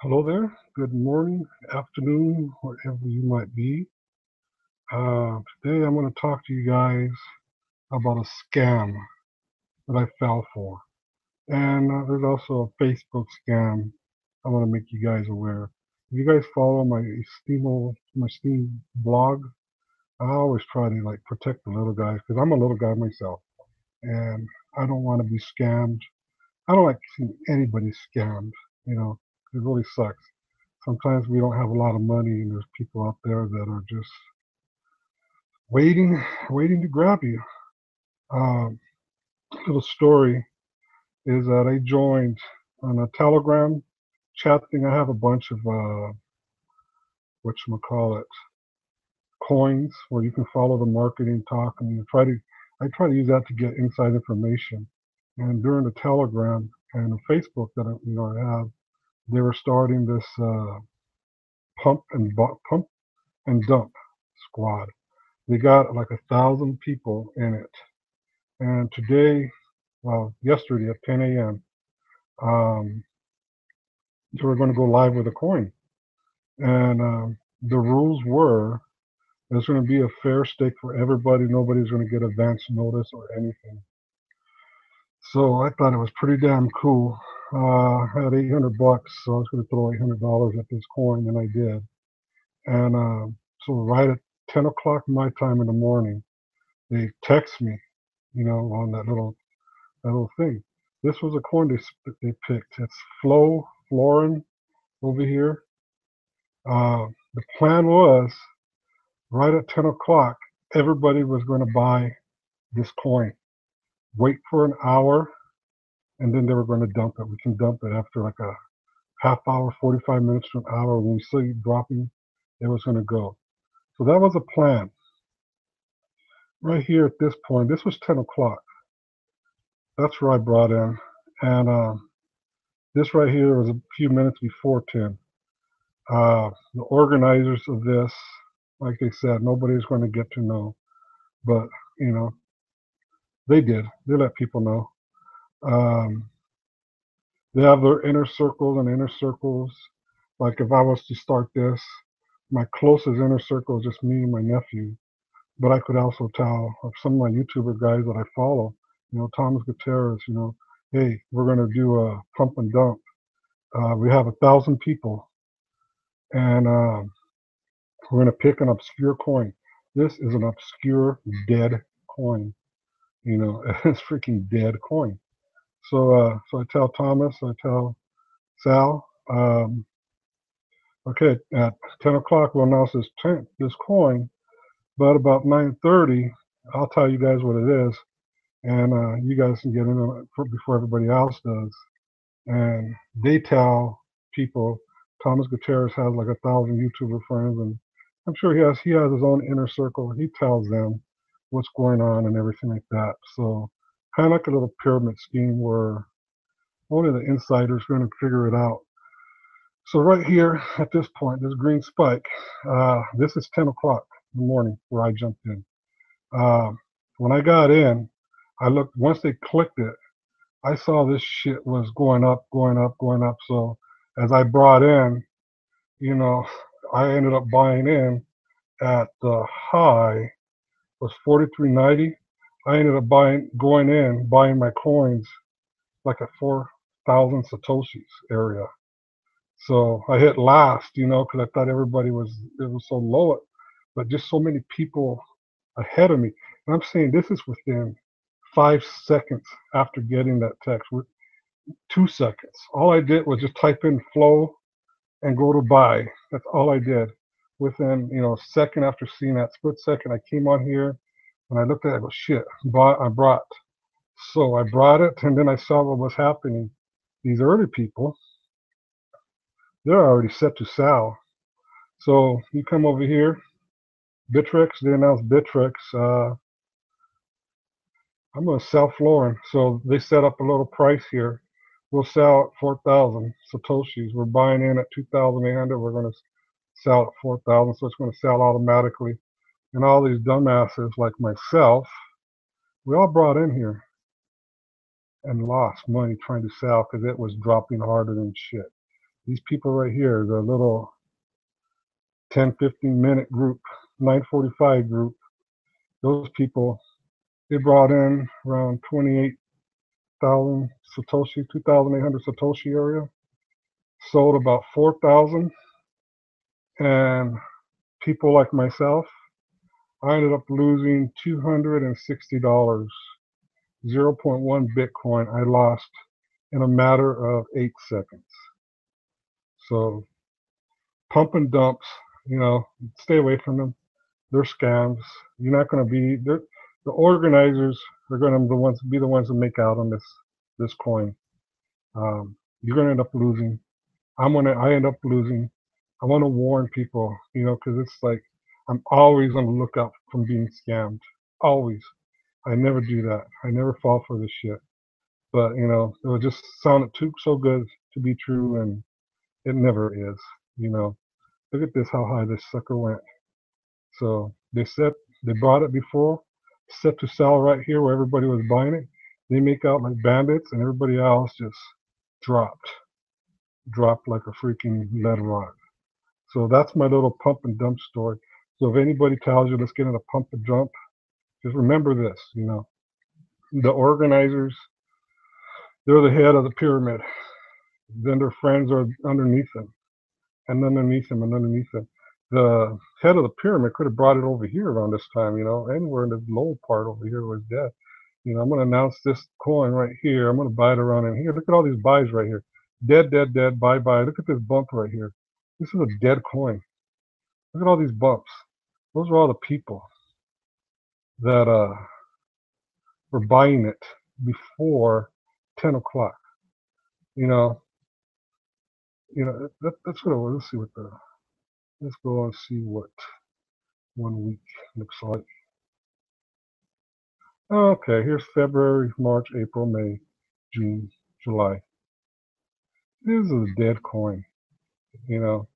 Hello there. Good morning, afternoon, wherever you might be. Today I'm going to talk to you guys about a scam that I fell for. And there's also a Facebook scam I want to make you guys aware. If you guys follow my Steam blog, I always try to like protect the little guys because I'm a little guy myself, and I don't want to be scammed. I don't like seeing anybody scammed. You know, it really sucks. Sometimes we don't have a lot of money, and there's people out there that are just waiting to grab you. Um, Little story is that I joined on a Telegram chat thing. I have a bunch of whatchamacallit coins where you can follow the marketing talk, and I try to use that to get inside information. And during the Telegram and the Facebook that I have, they were starting this pump and dump squad. They got like 1,000 people in it. And today, well, yesterday at 10 a.m., um, they were going to go live with a coin. And the rules were there's going to be a fair stake for everybody. Nobody's going to get advance notice or anything. So I thought it was pretty damn cool. I had 800 bucks, so I was going to throw $800 at this coin, and I did. And so right at 10 o'clock my time in the morning, they text me, on that little thing. This was a coin they picked. It's Florin over here. The plan was right at 10 o'clock, everybody was going to buy this coin, wait for an hour, and then they were going to dump it. We can dump it after like a half hour, 45 minutes to an hour. When we see it dropping, it was going to go. So that was a plan. Right here at this point, this was 10 o'clock. That's where I brought in. And this right here was a few minutes before 10. The organizers of this, like they said, nobody's going to get to know, but you know, they did. They let people know. Um, they have their inner circles and inner circles. Like if I was to start this, my closest inner circle is just me and my nephew. But I could also tell of some of my YouTuber guys that I follow, Thomas Gutierrez, hey, we're going to do a pump and dump. We have 1,000 people, and we're going to pick an obscure coin. This is an obscure dead coin. It's freaking dead coin. So I tell Thomas, I tell Sal, okay, at 10 o'clock we'll announce this coin, but about 9:30, I'll tell you guys what it is, and you guys can get in on it before everybody else does. And they tell people, Thomas Gutierrez has like 1,000 YouTuber friends, and I'm sure he has his own inner circle. He tells them what's going on and everything like that. So kind of like a little pyramid scheme where only the insiders are going to figure it out. So right here at this point, this green spike, this is 10 o'clock in the morning where I jumped in. Uh, when I got in, I looked, once they clicked it, I saw this shit was going up, going up, going up. So as I brought in, you know, I ended up buying in at the high was 43.90. I ended up buying my coins like at 4,000 satoshis area. So I hit last, because I thought it was so low, but just so many people ahead of me. And I'm saying this is within 5 seconds after getting that text. 2 seconds. All I did was just type in flow and go to buy. That's all I did. Within, a second after seeing that split second, I came on here and I looked at it, I go, shit, I brought. So I brought it, and then I saw what was happening. These early people, they're already set to sell. So you come over here, Bittrex, they announced Bittrex. I'm going to sell Florin. So they set up a little price here. We'll sell at 4,000 Satoshis. We're buying in at 2,800. We're going to sell at 4,000. So it's going to sell automatically. And all these dumbasses like myself, we all brought in here and lost money trying to sell because it was dropping harder than shit. These people right here, the little 10-15 minute group, 9:45 group, those people, they brought in around 28,000 Satoshi, 2,800 Satoshi area, sold about 4,000, and people like myself, I ended up losing $260. 0.1 Bitcoin I lost in a matter of 8 seconds. So pump and dumps, stay away from them. They're scams. You're not going to be the organizers are going to be the ones that make out on this coin. You're going to end up losing. I end up losing. I want to warn people, because it's like I'm always on the lookout from being scammed. Always. I never do that. I never fall for this shit. But it would just sounded so good to be true, and it never is. You know, Look at this, how high this sucker went. So they bought it before, set to sell right here where everybody was buying it. They make out like bandits, and everybody else just dropped, dropped like a freaking lead rock. So that's my little pump and dump story. So if anybody tells you let's get in a pump and dump, just remember this. The organizers, they're the head of the pyramid. Then their friends are underneath them, and underneath them, and underneath them. The head of the pyramid could have brought it over here around this time, anywhere in the low part over here was dead. I'm going to announce this coin right here. I'm going to buy it around in here. Look at all these buys right here. Dead, dead, dead, buy, buy. Look at this bump right here. This is a dead coin. Look at all these bumps. Those are all the people that were buying it before 10 o'clock. You know, that's what it was. Let's go and see what 1 week looks like. Okay, here's February, March, April, May, June, July. This is a dead coin, you know.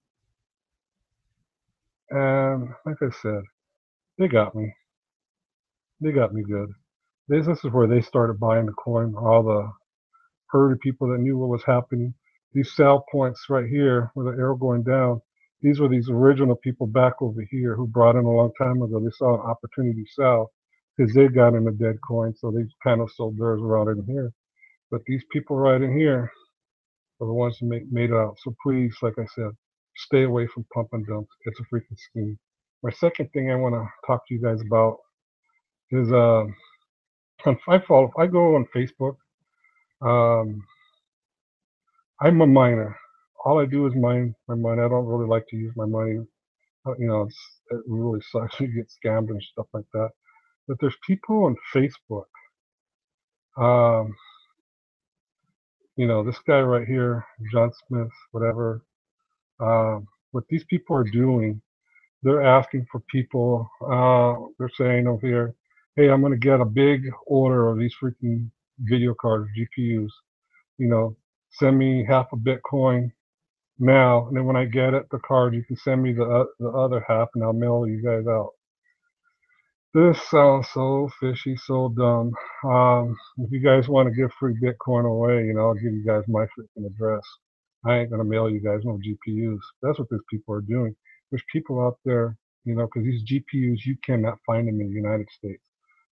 And like I said, they got me. They got me good. This is where they started buying the coin. All the herded people that knew what was happening. These sell points right here with the arrow going down. These were these original people back over here who brought in a long time ago. They saw an opportunity to sell because they got in a dead coin, so they kind of sold theirs around in here. But these people right in here are the ones who made it out. So please, like I said, stay away from pump and dump. It's a freaking scheme. My second thing I want to talk to you guys about is I go on Facebook. Um, I'm a miner. All I do is mine my money. I don't really like to use my money. It really sucks. You get scammed and stuff like that. But there's people on Facebook. Um, this guy right here, John Smith, whatever. What these people are doing, they're asking for people. They're saying over here, "Hey, I'm going to get a big order of these freaking video cards, GPUs. You know, Send me half a Bitcoin now, and then when I get it, the card, you can send me the other half, and I'll mail you guys out." This sounds so fishy, so dumb. If you guys want to give free Bitcoin away, I'll give you guys my freaking address. I ain't gonna mail you guys no GPUs. That's what these people are doing. There's people out there, because these GPUs you cannot find them in the United States,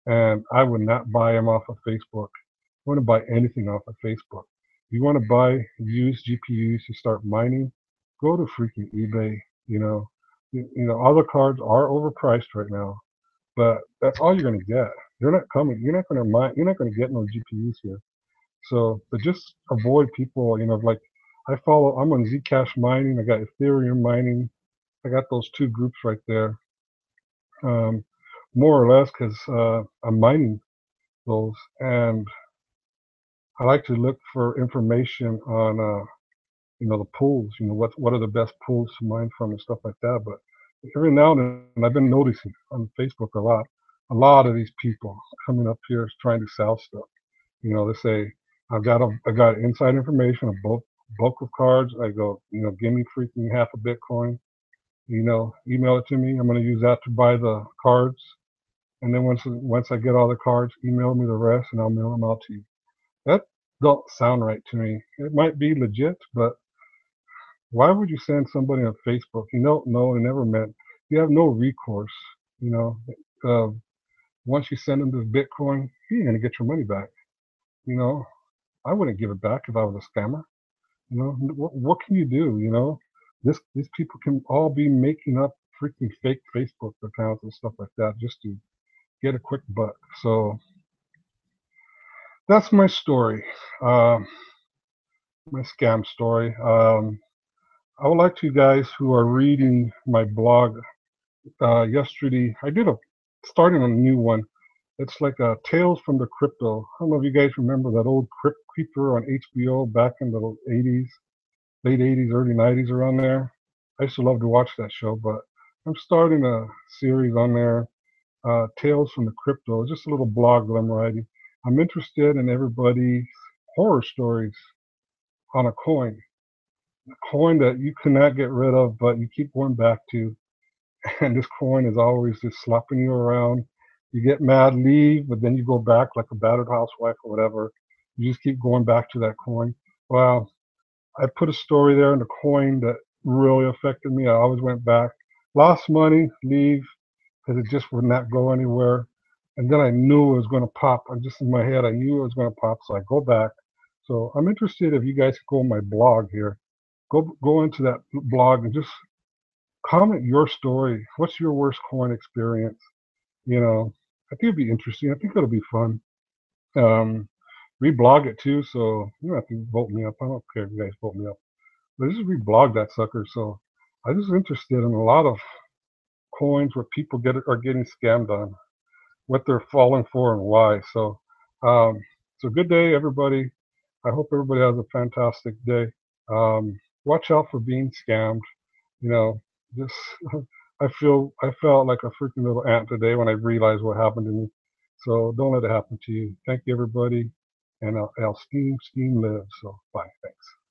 and I would not buy them off of Facebook. I want to buy anything off of Facebook. If you want to buy used GPUs to start mining, go to freaking eBay. All the cards are overpriced right now, but that's all you're going to get. You're not coming. You're not going to mine. You're not going to get no GPUs here. So, but just avoid people. Like I'm on Zcash mining. I got Ethereum mining. I got those two groups right there, um, more or less, because I'm mining those, and I like to look for information on the pools. What are the best pools to mine from and stuff like that. But every now and then, I've been noticing on Facebook a lot of these people coming up here trying to sell stuff. They say, I got inside information of bulk of cards. I go, give me freaking half a Bitcoin. Email it to me. I'm going to use that to buy the cards. And then once I get all the cards, email me the rest, and I'll mail them out to you. That don't sound right to me. It might be legit, but Why would you send somebody on Facebook you don't know and never met? You have no recourse. You know, uh, once you send them this Bitcoin, you ain't gonna get your money back. You know, I wouldn't give it back if I was a scammer. You know, what can you do? You know, these people can all be making up freaking fake Facebook accounts and stuff like that just to get a quick buck. So that's my story, my scam story. I would like to you guys who are reading my blog. Yesterday, I did a starting a new one. It's like Tales from the Crypto. I don't know if you guys remember that old Crypt Creeper on HBO back in the 80s, late 80s, early 90s, around there. I used to love to watch that show, but I'm starting a series on there, Tales from the Crypto. It's just a little blog that I'm writing. I'm interested in everybody's horror stories on a coin that you cannot get rid of, but you keep going back to. And this coin is always just slapping you around. You get mad, leave, but then you go back like a battered housewife or whatever. You just keep going back to that coin. Well, I put a story there in the coin that really affected me. I always went back, lost money, leave, because it just would not go anywhere. And then I knew it was going to pop. I just in my head, I knew it was going to pop, so I go back. So I'm interested if you guys could go on my blog here. Go into that blog and just comment your story. What's your worst coin experience? You know, I think it'd be interesting. I think it'll be fun. Um, reblog it too, so you don't have to vote me up. I don't care if you guys vote me up. But just reblog that sucker. So I'm just interested in a lot of coins where people are getting scammed on, what they're falling for and why. Um, so good day, everybody. I hope everybody has a fantastic day. Watch out for being scammed. You know, just I felt like a freaking little ant today when I realized what happened to me. So don't let it happen to you. Thank you, everybody, and I'll steam live. So bye. Thanks.